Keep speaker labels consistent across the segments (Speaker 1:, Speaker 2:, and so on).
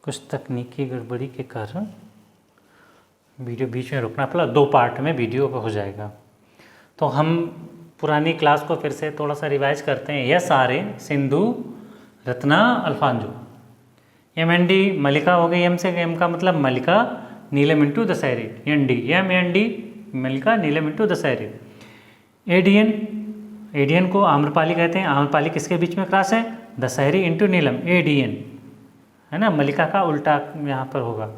Speaker 1: कुछ तकनीकी गड़बड़ी के कारण वीडियो बीच में रुकना पड़ा। 2 पार्ट में वीडियो हो जाएगा। तो हम पुरानी क्लास को फिर से थोड़ा सा रिवाइज करते हैं। यस आर्यन, सिंधु, रत्ना, अल्फांजो। MND मलिका हो गई। एम से एम का मतलब Mallika, Neelam into Dasheri. ND Mallika, Neelam into Dasheri. एडियन को आम्रपाली कहते हैं। आम्रपाली किसके बीच में क्रॉस है? दशहरी इंटू नीलम, एडियन है ना, मलिका का उल्टा यहाँ पर होगा।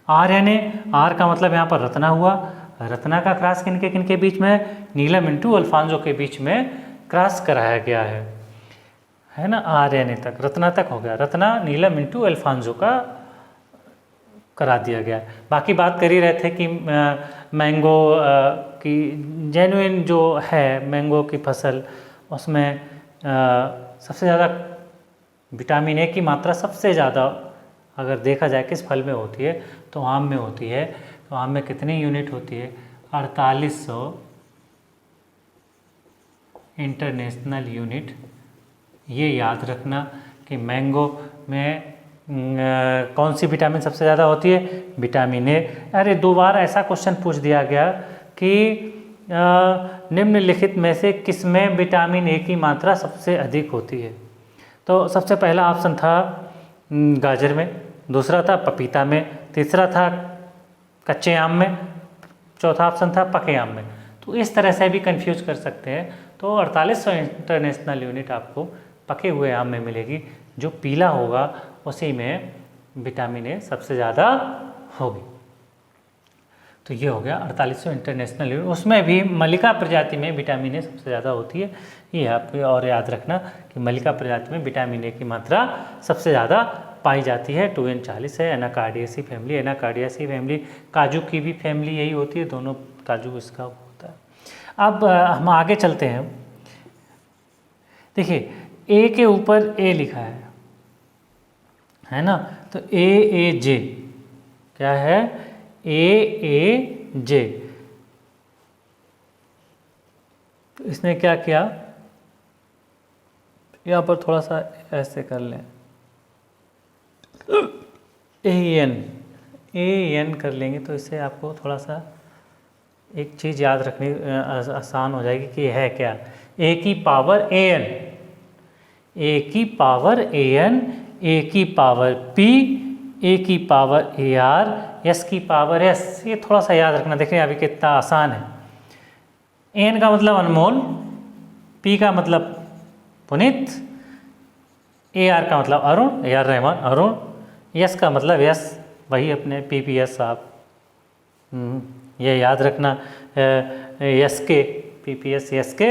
Speaker 1: आर का मतलब यहाँ पर रत्ना हुआ। रत्ना का क्रॉस किनके बीच में है? नीलम इंटू अल्फांजो के बीच में क्रॉस कराया गया है ना। RNA तक, रत्ना तक हो गया। रत्ना नीलम इंटू अल्फांजो का करा दिया गया। बाकी बात कर ही रहे थे कि मैंगो की जेन्युइन जो है मैंगो की फसल, उसमें सबसे ज़्यादा विटामिन ए की मात्रा सबसे ज़्यादा अगर देखा जाए किस फल में होती है तो आम में होती है। तो आम में कितनी यूनिट होती है? 4800 इंटरनेशनल यूनिट। ये याद रखना कि मैंगो में कौन सी विटामिन सबसे ज़्यादा होती है? Vitamin A. अरे 2 बार ऐसा क्वेश्चन पूछ दिया गया कि निम्नलिखित में से किस में विटामिन ए की मात्रा सबसे अधिक होती है? तो सबसे पहला ऑप्शन था गाजर में, दूसरा था पपीता में, तीसरा था कच्चे आम में, चौथा ऑप्शन था पके आम में। तो इस तरह से भी कंफ्यूज कर सकते हैं। तो 4800 इंटरनेशनल यूनिट आपको पके हुए आम में मिलेगी। जो पीला होगा उसी में विटामिन ए सबसे ज़्यादा होगी। तो ये हो गया 4800 इंटरनेशनल यूनिट। उसमें भी मलिका प्रजाति में विटामिन ए सबसे ज़्यादा होती है। ये आप और याद रखना कि मलिका प्रजाति में विटामिन ए की मात्रा सबसे ज़्यादा पाई जाती है। 2N40 है। एनाकार्डियेसी फैमिली, एनाकार्डियेसी फैमिली काजू की भी फैमिली यही होती है। दोनों काजू इसका होता है। अब हम आगे चलते हैं। देखिए ए के ऊपर ए लिखा है ना। तो AAJ क्या है? AAJ। तो इसने क्या किया? यहाँ पर थोड़ा सा ऐसे कर लें, AN कर लेंगे तो इससे आपको थोड़ा सा एक चीज़ याद रखनी आसान हो जाएगी कि है क्या। A की पावर AN, A की पावर AN, A की पावर P, A की पावर AR, S की पावर S। ये थोड़ा सा याद रखना। देखिए अभी कितना आसान है। N का मतलब अनमोल, P का मतलब पुनीत, AR का मतलब अरुण, AR रहमान अरुण, S का मतलब यस, वही अपने PPS साहब। ये याद रखना। SK PPS SK,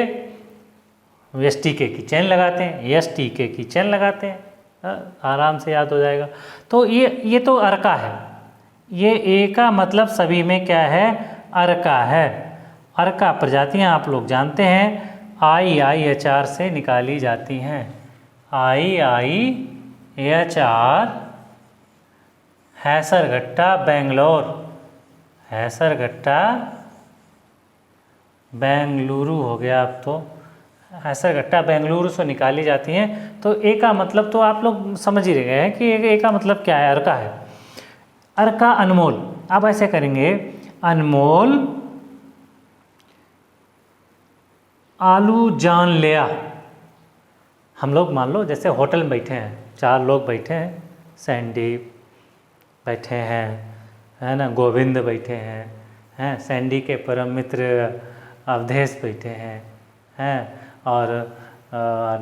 Speaker 1: STK की चेन लगाते हैं, STK की चेन लगाते हैं, आराम से याद हो जाएगा। तो ये तो अर्का है। ये A का मतलब सभी में क्या है? अर्का है। अर्का प्रजातियां आप लोग जानते हैं IIHR से निकाली जाती हैं। IIHR हैसरगट्टा बेंगलोर, हैसरगट्टा बेंगलुरु हो गया। अब तो हैसरगट्टा बेंगलुरु से निकाली जाती हैं। तो ए का मतलब तो आप लोग समझ ही गए हैं कि ए का मतलब क्या है? अर्का है। अर्का अनमोल। अब ऐसे करेंगे, अनमोल आलू जान लिया। हम लोग मान लो जैसे होटल में बैठे हैं, 4 लोग बैठे हैं, सैंडी बैठे हैं, है ना, गोविंद बैठे हैं, सैंडी के परम मित्र अवधेश बैठे हैं, और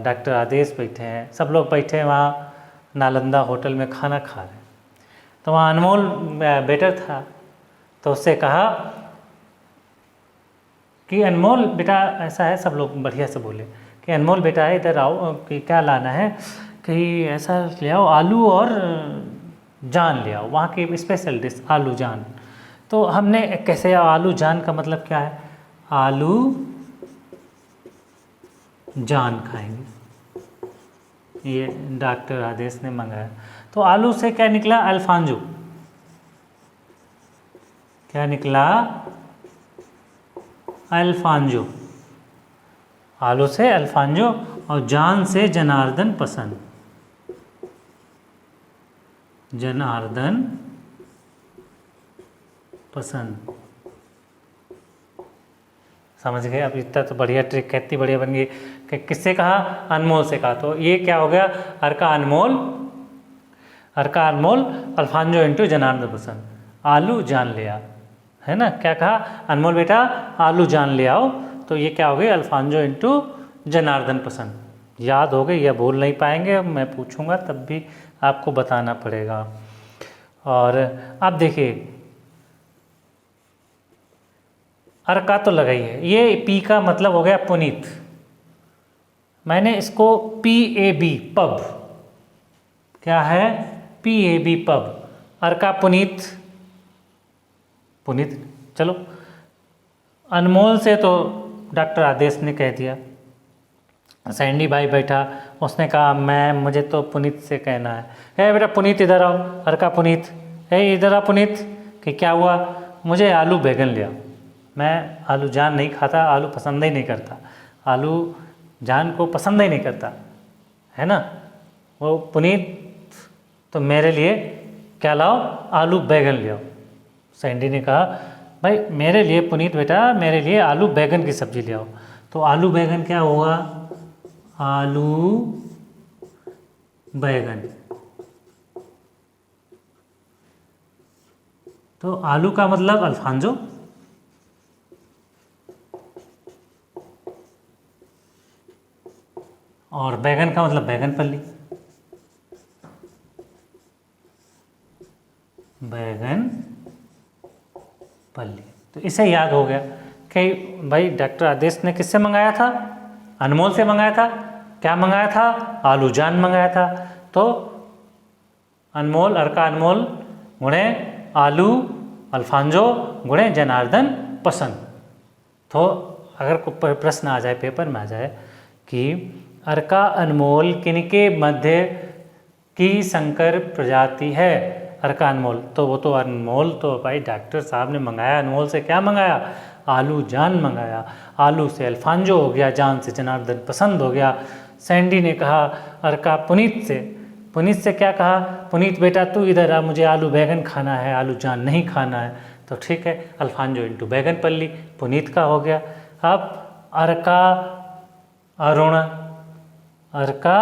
Speaker 1: डॉक्टर आदेश बैठे हैं। सब लोग बैठे हैं वहाँ नालंदा होटल में खाना खा रहे हैं। तो वहाँ अनमोल बेटर था। तो उससे कहा कि अनमोल बेटा ऐसा है, सब लोग बढ़िया से बोले कि अनमोल बेटा है इधर आओ, कि क्या लाना है, कि ऐसा ले आओ आलू और जान ले आओ, वहाँ की स्पेशल डिश आलू जान। तो हमने कैसे, आलू जान का मतलब क्या है? आलू जान खाएंगे। ये डॉक्टर आदेश ने मंगाया। तो आलू से क्या निकला? अल्फांजो। क्या निकला? अल्फांजो। आलू से अल्फांजो और जान से जनार्दन पसंद। जनार्दन पसंद। समझ गए? अब इतना तो बढ़िया ट्रिक, कितनी बढ़िया बन गई कि किससे कहा, अनमोल से कहा। तो ये क्या हो गया, अर्का अनमोल, अर्का अनमोल अल्फांजो इंटू जनार्दन पसंद, आलू जान लिया, है ना। क्या कहा, अनमोल बेटा आलू जान ले आओ, तो ये क्या हो गई, अल्फांजो इंटू जनार्दन पसंद। याद हो गई या भूल नहीं पाएंगे, मैं पूछूंगा तब भी आपको बताना पड़ेगा। और अब देखिए, अर्का तो लगा ही है, ये पी का मतलब हो गया पुनीत, मैंने इसको PAB पब, क्या है, PAB पब, अर्का पुनीत, पुनीत। चलो, अनमोल से तो डॉक्टर आदेश ने कह दिया, सैंडी भाई बैठा, उसने कहा मुझे तो पुनीत से कहना है बेटा पुनीत इधर आओ, अर्का पुनीत, इधर आ पुनीत, कि क्या हुआ, मुझे आलू बैगन ले आओ, मैं आलू जान नहीं खाता, आलू पसंद ही नहीं करता, आलू जान को पसंद ही नहीं करता, है ना। वो पुनीत तो मेरे लिए क्या लाओ, आलू बैगन ले आओ। सैंडी ने कहा भाई मेरे लिए पुनीत बेटा, मेरे लिए आलू बैगन की सब्ज़ी ले आओ। तो आलू बैगन क्या होगा, आलू बैगन, तो आलू का मतलब अल्फांजो, और बैगन का मतलब बैगन पल्ली, बैगन पल्ली। तो इसे याद हो गया कि भाई डॉक्टर आदेश ने किससे मंगाया था, अनमोल से मंगाया था, क्या मंगाया था, आलू जान मंगाया था। तो अनमोल, अर्का अनमोल गुणे आलू अल्फांजो गुणे जनार्दन पसंद। तो अगर कोई प्रश्न आ जाए, पेपर में आ जाए कि अर्का अनमोल किनके मध्य की संकर प्रजाति है, अर्का अनमोल, तो वो तो अनमोल तो भाई डॉक्टर साहब ने मंगाया, अनमोल से क्या मंगाया, आलू जान मंगाया, आलू से अल्फांजो हो गया, जान से जनार्दन पसंद हो गया। सैंडी ने कहा अर्का पुनीत से, पुनीत से क्या कहा, पुनीत बेटा तू इधर आ, मुझे आलू बैगन खाना है, आलू जान नहीं खाना है। तो ठीक है, अल्फांजो इंटू बैगन पल्ली पुनीत का हो गया। अब अर्का अरुणा, अर्का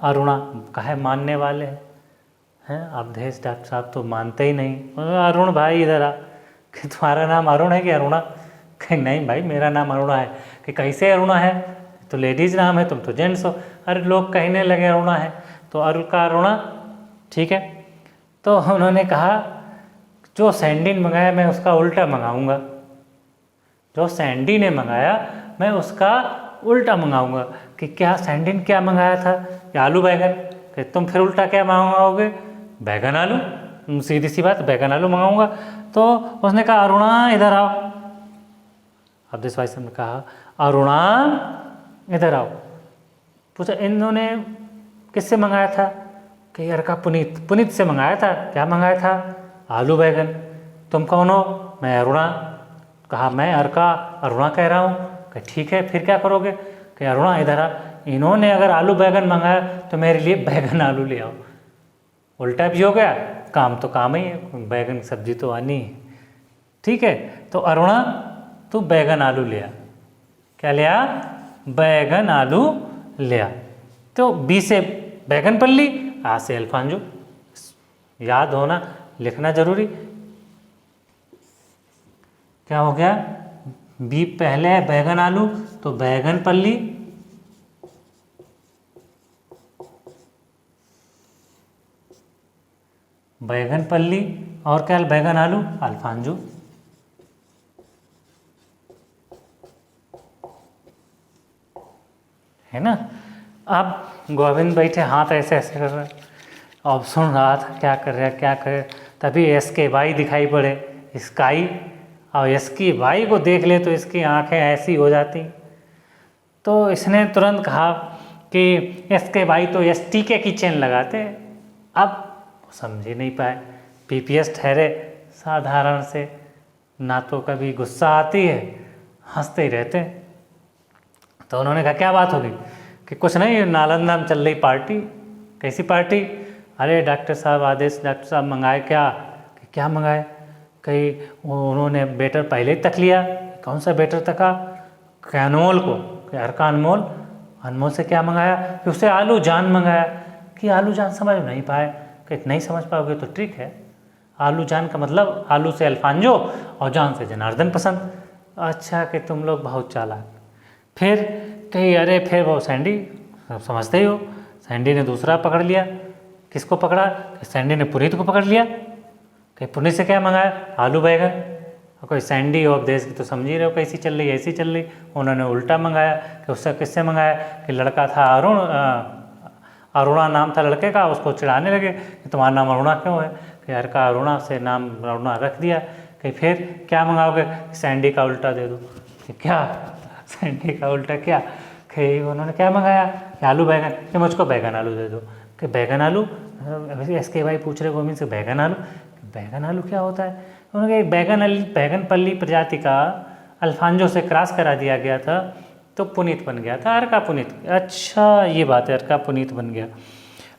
Speaker 1: अरुणा कहे मानने वाले हैं, अवधेश डॉक्टर साहब तो मानते ही नहीं, अरुण भाई इधर आ, कि तुम्हारा नाम अरुण है कि अरुणा, कहीं नहीं भाई मेरा नाम अरुणा है, कि कैसे अरुणा है, तो लेडीज नाम है, तुम तो जेंट्स हो, अरे लोग कहने लगे अरुणा है, तो अर्का अरुणा, ठीक है। तो उन्होंने कहा जो सैंडी ने मंगाया मैं उसका उल्टा मंगाऊंगा, जो सैंडी ने मंगाया मैं उसका उल्टा मंगाऊंगा। कि क्या सैंडी ने क्या मंगाया था, कि आलू बैगन, कि तुम फिर उल्टा क्या मंगाओगे, बैगन आलू, सीधी सी बात, बैगन आलू मंगाऊंगा। तो उसने कहा अरुणा इधर आओ, अवधेश भाई साहब ने कहा अरुणा इधर आओ। पूछा इन्होंने किससे मंगाया था, कि अर्का पुनीत, पुनीत से मंगाया था, क्या मंगाया था, आलू बैगन। तुम कौन हो, मैं अरुणा। कहा मैं अर्का अरुणा कह रहा हूँ। कि ठीक है फिर क्या करोगे, कि अरुणा इधर आ, इन्होंने अगर आलू बैगन मंगाया तो मेरे लिए बैगन आलू ले आओ। उल्टा भी हो गया, काम तो काम ही है, बैगन सब्जी तो आनी है, ठीक है। तो अरुणा तू बैगन आलू ले आ, क्या ले आ, बैगन आलू ले आ। तो बी से बैगन पल्ली, आ से अल्फांजो, याद होना, लिखना जरूरी। क्या हो गया, बी पहले है बैगन आलू, तो बैगन पल्ली, बैगन पल्ली, और क्या बैगन आलू अल्फांजो। है ना। अब गोविंद बैठे हाथ ऐसे ऐसे कर रहे, अब सुन रहा था क्या कर रहा है क्या करे, तभी एसके भाई दिखाई पड़े, स्काई, और एसके भाई को देख ले तो इसकी आंखें ऐसी हो जाती। तो इसने तुरंत कहा कि एसके भाई तो एसटीके की चेन लगाते। अब समझ ही नहीं पाए, पीपीएस ठहरे साधारण से, ना तो कभी गुस्सा आती है, हंसते ही रहते। तो उन्होंने कहा क्या बात होगी, कि कुछ नहीं नालंदा में चल रही पार्टी। कैसी पार्टी, अरे डॉक्टर साहब आदेश, डॉक्टर साहब मंगाए क्या? कि क्या मंगाए? कहीं उन्होंने बेटर पहले ही तक लिया। कौन सा बेटर तका? कि अनमोल को, कि हर का अनमोल, अनमोल से क्या मंगाया? कि उससे आलू जान मंगाया। कि आलू जान समझ नहीं पाए। कि नहीं समझ पाओगे तो ट्रिक है, आलू जान का मतलब आलू से अल्फांजो और जान से जनार्दन पसंद। अच्छा कि तुम लोग बहुत चालाक। फिर कहीं अरे फिर वो सैंडी, आप समझते ही हो, सैंडी ने दूसरा पकड़ लिया। किसको पकड़ा? कि सैंडी ने पुनीत को पकड़ लिया। कि पुनीत से क्या मंगाया? आलू बैगन। और कोई सैंडी हो देश की तो समझ ही रहे हो कैसी चल रही, ऐसी चल रही। उन्होंने उल्टा मंगाया। कि उससे किससे मंगाया? कि लड़का था अरुण, अरुणा नाम था लड़के का, उसको चिढ़ाने लगे कि तुम्हारा नाम अरुणा क्यों है? कि हर का अरुणा से नाम अरुणा रख दिया। कि फिर क्या मंगाओगे? सैंडी का उल्टा दे दो। कि क्या? सैंडी का उल्टा क्या? कि उन्होंने क्या मंगाया? कि आलू बैगन। कि मुझको बैगन आलू दे दो। कि बैगन आलू? SK भाई पूछ रहे गोविंद से बैगन आलू? बैगन आलू क्या होता है? उन्होंने कहा बैगन पल्ली प्रजाति का अल्फांजो से क्रॉस करा दिया गया था तो पुनीत बन गया था, अर्का पुनीत। अच्छा ये बात है, अर्का पुनीत बन गया।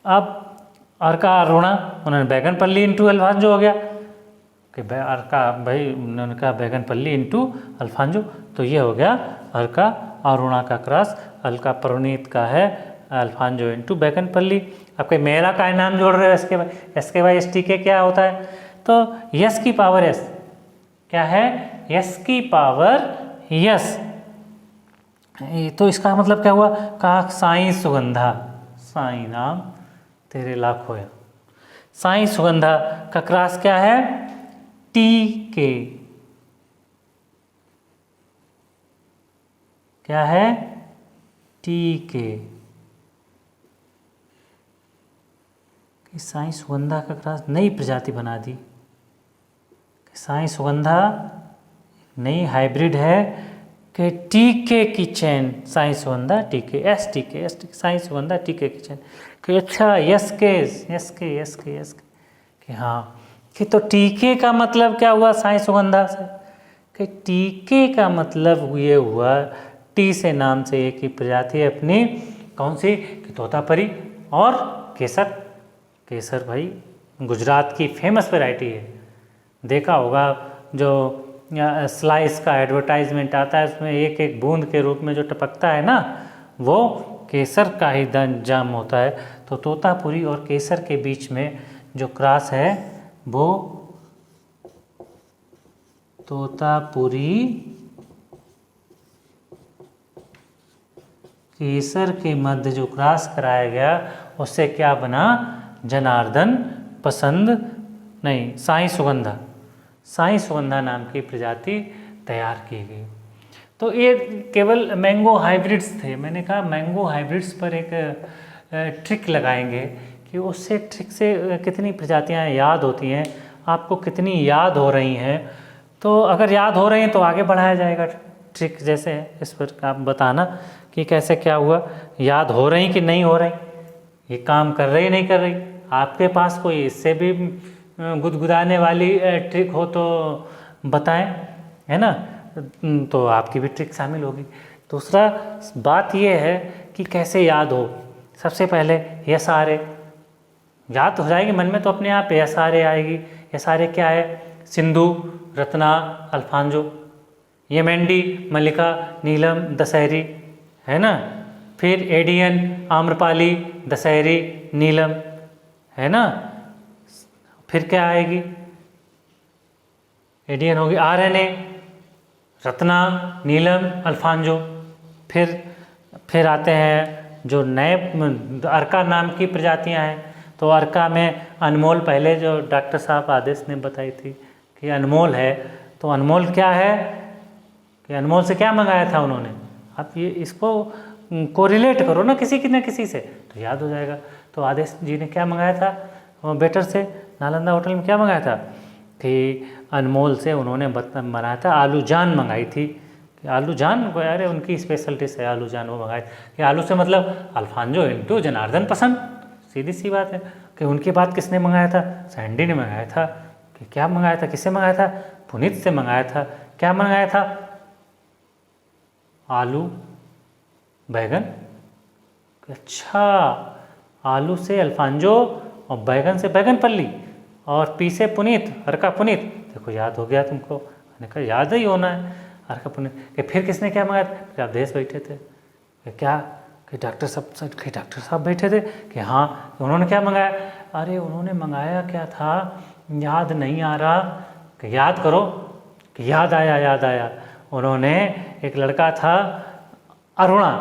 Speaker 1: अब अर्का अरुणा, उन्होंने बैगन पल्ली इंटू अल्फांजो हो गया। कि अर्का भाई उन्होंने कहा बैगन पल्ली इंटू अल्फांजो, तो ये हो गया अर्का अरुणा का क्रॉस, अर्का पुनीत का है अल्फांजो इंटू बैगन पल्ली। अब कोई मेरा का नाम जोड़ रहे हो SK भाई STK क्या होता है? तो यस की पावर एस क्या है? यस की पावर यस। तो इसका मतलब क्या हुआ? कहा साई सुगंधा, साई नाम तेरे लाख होया। साई सुगंधा का क्रॉस क्या है? TK। क्या है? TK। साई सुगंधा का क्रॉस नई प्रजाति बना दी। साई सुगंधा नई हाइब्रिड है कि TK की चैन, Sai Sugandha TK, STK Sai Sugandha TK की चैन। कि अच्छा यस के कि हाँ, कि तो TK का मतलब क्या हुआ साई सुगंधा से? कि TK का मतलब ये हुआ टी से नाम से एक ही प्रजाति है अपनी, कौन सी? कि तोतापरी और केसर। केसर भाई गुजरात की फेमस वैरायटी है, देखा होगा जो स्लाइस का एडवर्टाइजमेंट आता है उसमें एक एक बूंद के रूप में जो टपकता है ना, वो केसर का ही जाम होता है। तो तोतापुरी और केसर के बीच में जो क्रॉस है वो तोतापुरी केसर के मध्य जो क्रॉस कराया गया उससे क्या बना? जनार्दन पसंद नहीं, साई सुगंधा, साई सुगंधा नाम की प्रजाति तैयार की गई। तो ये केवल मैंगो हाइब्रिड्स थे। मैंने कहा मैंगो हाइब्रिड्स पर एक ट्रिक लगाएंगे कि उससे ट्रिक से कितनी प्रजातियां याद होती हैं, आपको कितनी याद हो रही हैं। तो अगर याद हो रही हैं तो आगे बढ़ाया जाएगा ट्रिक, जैसे इस पर आप बताना कि कैसे क्या हुआ, याद हो रही कि नहीं हो रही, ये काम कर रही नहीं कर रही। आपके पास कोई इससे भी गुदगुदाने वाली ट्रिक हो तो बताएं, है ना, तो आपकी भी ट्रिक शामिल होगी। दूसरा बात यह है कि कैसे याद हो। सबसे पहले यस आ रे याद हो जाएगी मन में तो अपने आप यस आ रे आएगी। यस आ रे क्या है? सिंधु, रत्ना, अल्फांजो, ये मेंडी, मल्लिका, नीलम, दशहरी, है ना। फिर एडियन, आम्रपाली, दशहरी, नीलम, है ना। फिर क्या आएगी? एडियन होगी RNA, रत्ना, नीलम, अल्फांजो। फिर आते हैं जो नए अर्का नाम की प्रजातियां हैं। तो अर्का में अनमोल, पहले जो डॉक्टर साहब आदेश ने बताई थी कि अनमोल है, तो अनमोल क्या है कि अनमोल से क्या मंगाया था उन्होंने। आप ये इसको कोरिलेट करो ना किसी से तो याद हो जाएगा। तो आदेश जी ने क्या मंगाया था बेटर से, नालंदा होटल में क्या मंगाया था कि अनमोल से उन्होंने बनाया था आलू जान मंगाई थी। कि आलू जान, अरे उनकी स्पेशल डिश है आलू जान, वो मंगाई कि आलू से मतलब अल्फांजो इंटू जनार्दन पसंद, सीधी सी बात है। कि उनके बाद किसने मंगाया था? सैंडी ने मंगाया था। कि क्या मंगाया था, किससे मंगाया था? पुनीत से मंगाया था। क्या मंगाया था? आलू बैगन। अच्छा, आलू से अल्फांजो और बैगन से बैगन पल्ली, और पी से पुनीत, हर का पुनीत। देखो याद हो गया तुमको। मैंने कहा याद ही होना है, हर का पुनीत। कि फिर किसने क्या मंगाया? फिर आप देश बैठे थे कि क्या, कि डॉक्टर साहब बैठे थे कि हाँ, उन्होंने क्या मंगाया? अरे उन्होंने मंगाया क्या था, याद नहीं आ रहा। कि याद करो। कि याद आया। उन्होंने, एक लड़का था अरुणा,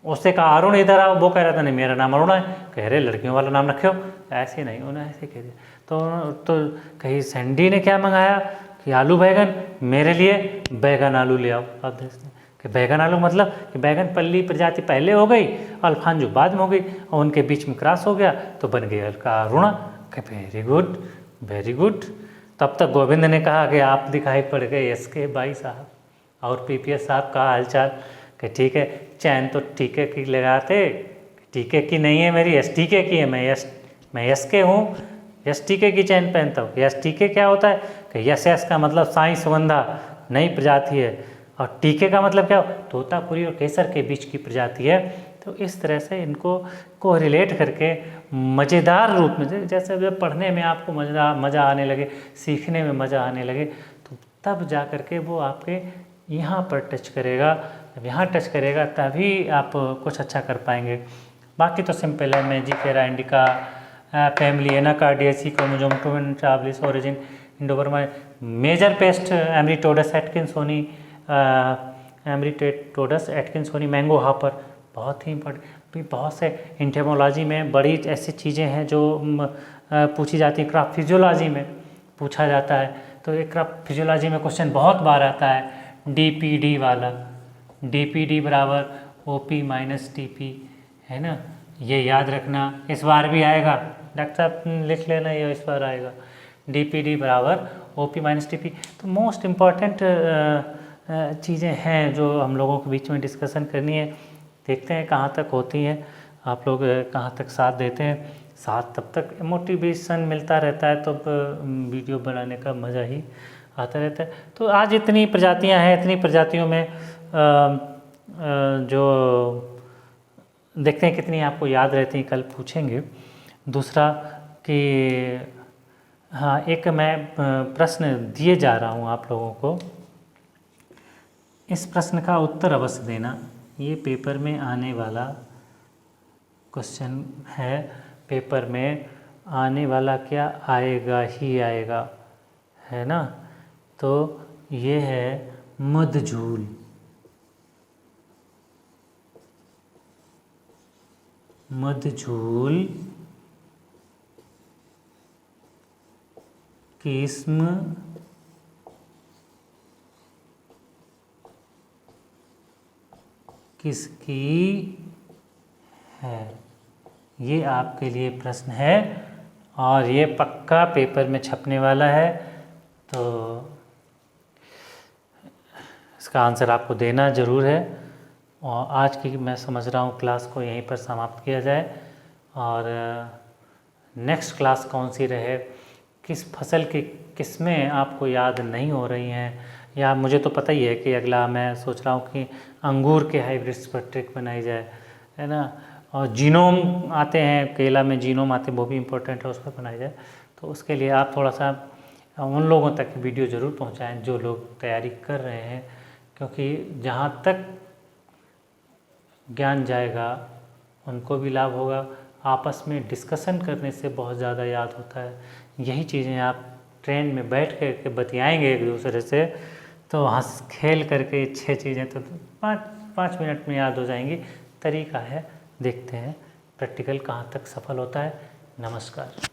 Speaker 1: उससे कहा अरुण इधर आओ। वो कह रहा था नहीं मेरा नाम अरुणा है। कह रहे लड़कियों वाला नाम रखे हो। ऐसे नहीं, उन्होंने ऐसे कह दिया। तो कहीं सैंडी ने क्या मंगाया कि आलू बैगन, मेरे लिए बैगन आलू ले आओ। आप देखते हैं कि बैगन आलू मतलब कि बैगन पल्ली प्रजाति पहले हो गई, अल्फांजो बाद में हो गई, और उनके बीच में क्रॉस हो गया तो बन गया का Aruna. Very good very good. तब तक गोविंद ने कहा कि आप दिखाई पड़ गए SK भाई साहब और PPS साहब का हालचाल। कि ठीक है, चैन तो टीके की लगाते, टीके की नहीं है मेरी, STK की है। मैं SK हूँ, STK की चैन पहनता हूँ। STK क्या होता है कि SS का मतलब साई सुगंधा, नई प्रजाति है, और टीके का मतलब क्या, तोतापुरी और केसर के बीच की प्रजाति है। तो इस तरह से इनको को रिलेट करके मज़ेदार रूप में, जैसे जब पढ़ने में आपको मज़ा आने लगे, सीखने में मज़ा आने लगे, तो तब जा कर के वो आपके यहाँ पर टच करेगा। जब यहाँ टच करेगा तभी आप कुछ अच्छा कर पाएंगे। बाकी तो सिंपल है, Mangifera indica, family Anacardiaceae, chromosome 2 origin Indo Burma, major pest Amritodus atkinsoni, Amritodus atkinsoni, mango hopper, बहुत ही इंपॉर्टेंट। भी बहुत से इंटेमोलॉजी में बड़ी ऐसी चीज़ें हैं जो पूछी जाती है। क्रॉप फिजियोलॉजी में पूछा जाता है, तो एक क्रॉप फिजियोलॉजी में क्वेश्चन बहुत बार आता है, DPD वाला। DPD बराबर OP माइनस TP, है ना, ये याद रखना। इस बार भी आएगा, डॉक्टर साहब लिख लेना, ये इस बार आएगा। DPD बराबर OP माइनस TP। तो मोस्ट इम्पॉर्टेंट चीज़ें हैं जो हम लोगों के बीच में डिस्कशन करनी है। देखते हैं कहाँ तक होती हैं, आप लोग कहाँ तक साथ देते हैं। साथ तब तक मोटिवेशन मिलता रहता है, तो वीडियो बनाने का मज़ा ही आता रहता है। तो आज इतनी प्रजातियां हैं, इतनी प्रजातियों में जो देखते हैं कितनी आपको याद रहती हैं, कल पूछेंगे। दूसरा कि हाँ, एक मैं प्रश्न दिए जा रहा हूँ आप लोगों को, इस प्रश्न का उत्तर अवश्य देना। ये पेपर में आने वाला क्वेश्चन है, पेपर में आने वाला क्या आएगा ही आएगा, है ना। तो ये है मधझूल। मधझूल किस्म किसकी है, ये आपके लिए प्रश्न है, और ये पक्का पेपर में छपने वाला है। तो इसका आंसर आपको देना ज़रूर है। और आज की मैं समझ रहा हूँ क्लास को यहीं पर समाप्त किया जाए, और नेक्स्ट क्लास कौन सी रहे, किस फसल की किस्में आपको याद नहीं हो रही हैं, या मुझे तो पता ही है कि अगला मैं सोच रहा हूँ कि अंगूर के हाइब्रिड्स पर ट्रिक बनाई जाए, है ना। और जीनोम आते हैं, केला में जीनोम आते हैं, वो भी इम्पोर्टेंट है, उस पर बनाई जाए। तो उसके लिए आप थोड़ा सा उन लोगों तक वीडियो ज़रूर पहुँचाएँ जो लोग तैयारी कर रहे हैं, क्योंकि जहाँ तक ज्ञान जाएगा उनको भी लाभ होगा। आपस में डिस्कशन करने से बहुत ज़्यादा याद होता है। यही चीज़ें आप ट्रेन में बैठ के बतियाएंगे एक दूसरे से, तो हंस खेल करके 6 चीज़ें तो 5 मिनट में याद हो जाएंगी। तरीका है, देखते हैं प्रैक्टिकल कहाँ तक सफल होता है। नमस्कार।